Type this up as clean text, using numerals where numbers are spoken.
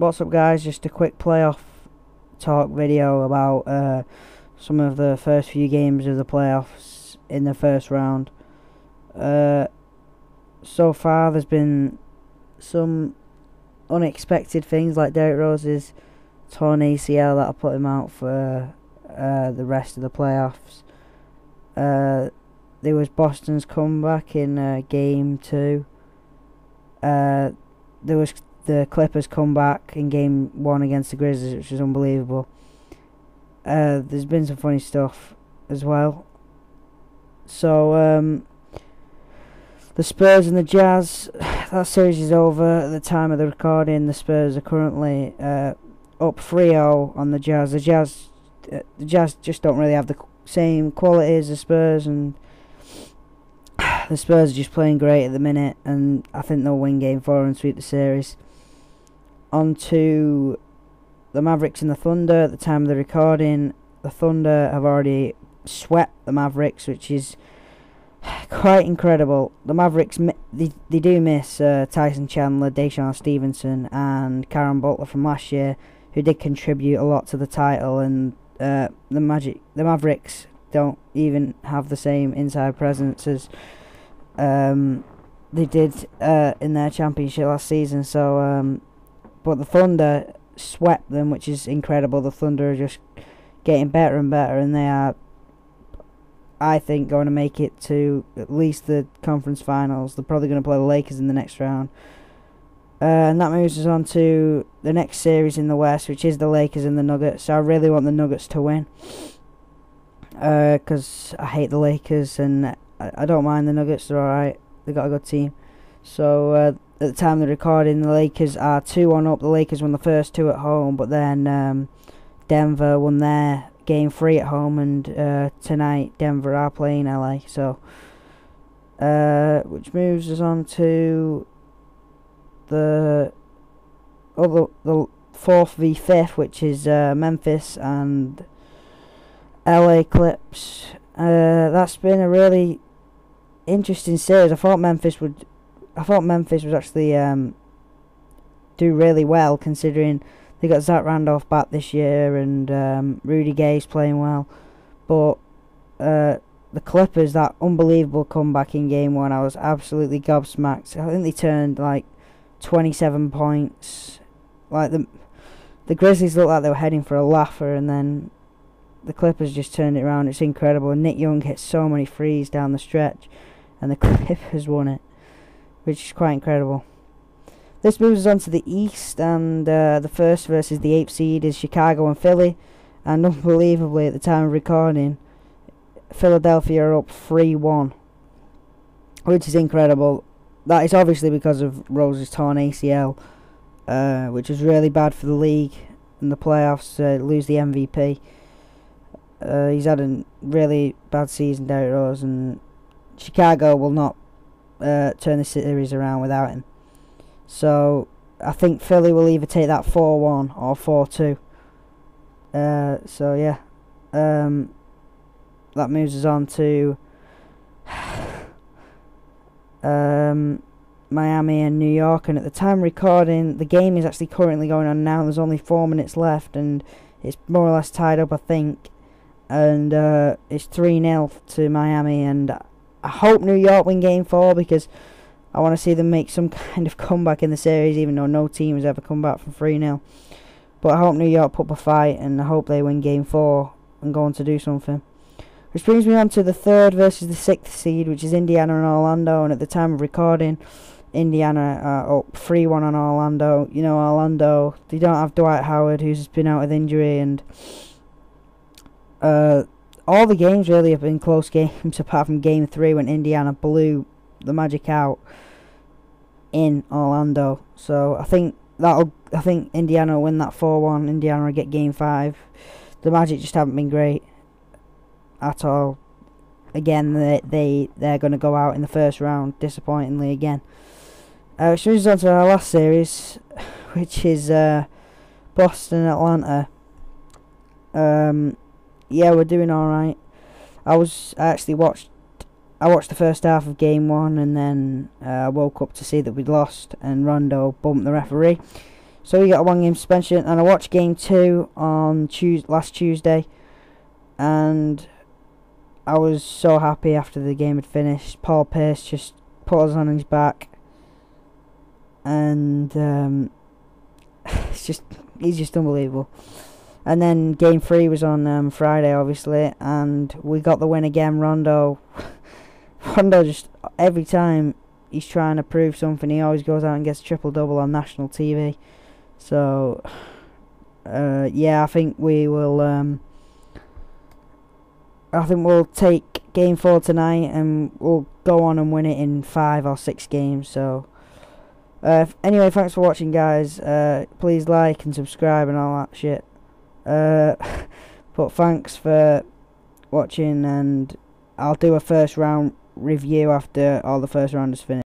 What's up, guys? Just a quick playoff talk video about some of the first few games of the playoffs in the first round. So far there's been some unexpected things like Derrick Rose's torn ACL that'll put him out for the rest of the playoffs. There was Boston's comeback in game 2. There was the Clippers comeback in game 1 against the Grizzlies, which was unbelievable. There's been some funny stuff as well. So the Spurs and the Jazz, that series is over. At the time of the recording, the Spurs are currently up 3-0 on the Jazz. The Jazz just don't really have the same quality as the Spurs, and the Spurs are just playing great at the minute, and I think they'll win game 4 and sweep the series. On to the Mavericks and the Thunder. At the time of the recording, the Thunder have already swept the Mavericks, which is quite incredible. The Mavericks, they do miss Tyson Chandler, Deshaun Stevenson and Karen Butler from last year, who did contribute a lot to the title, and the Mavericks don't even have the same inside presence as they did in their championship last season. So but the Thunder swept them, which is incredible. The Thunder are just getting better and better, and they are, I think, going to make it to at least the conference finals. They're probably going to play the Lakers in the next round. And that moves us on to the next series in the West, which is the Lakers and the Nuggets. So I really want the Nuggets to win, because I hate the Lakers, and I don't mind the Nuggets. They're alright. They got a good team. So at the time of the recording, the Lakers are 2-1 up. The Lakers won the first 2 at home, but then Denver won their game 3 at home, and tonight Denver are playing LA. So which moves us on to the 4th v 5th, which is Memphis and LA Clips. That's been a really interesting series. I thought Memphis would actually do really well, considering they got Zach Randolph back this year, and Rudy Gay's playing well. But the Clippers, that unbelievable comeback in game 1, I was absolutely gobsmacked. I think they turned like 27 points. Like the Grizzlies looked like they were heading for a laugher, and then the Clippers just turned it around. It's incredible. Nick Young hit so many threes down the stretch, and the Clippers won it, which is quite incredible. This moves us on to the East, and the first versus the 8th seed is Chicago and Philly. And unbelievably, at the time of recording, Philadelphia are up 3-1, which is incredible. That is obviously because of Rose's torn ACL, which is really bad for the league and the playoffs. Lose the MVP. He's had a really bad season, Derrick Rose, and Chicago will not turn the series around without him. So I think Philly will either take that 4-1 or 4-2. So yeah, that moves us on to Miami and New York. And at the time of recording, the game is actually currently going on now. There's only 4 minutes left, and it's more or less tied up, I think. And it's 3-0 to Miami, and I hope New York win game 4, because I want to see them make some kind of comeback in the series, even though no team has ever come back from 3-0. But I hope New York put up a fight, and I hope they win game 4 and go on to do something. Which brings me on to the 3rd versus the 6th seed, which is Indiana and Orlando. And at the time of recording, Indiana are up 3-1 on Orlando. You know, Orlando, they don't have Dwight Howard, who's been out with injury, and all the games really have been close games, apart from game 3 when Indiana blew the Magic out in Orlando. So I think Indiana will win that 4-1. Indiana will get game 5. The Magic just haven't been great at all. Again, they're going to go out in the first round disappointingly again. Which moves on to our last series, which is Boston Atlanta. Yeah, we're doing alright. I watched the first half of game 1, and then I woke up to see that we'd lost, and Rondo bumped the referee. So he got a 1-game suspension, and I watched game 2 on last Tuesday, and I was so happy after the game had finished. Paul Pierce just put us on his back, and he's just unbelievable. And then game 3 was on Friday, obviously, and we got the win again. Rondo just, every time he's trying to prove something, he always goes out and gets a triple-double on national TV. So, yeah, I think we will. I think we'll take game 4 tonight, and we'll go on and win it in 5 or 6 games. So, anyway, thanks for watching, guys. Please like and subscribe and all that shit. But thanks for watching, and I'll do a first round review after all the first round is finished.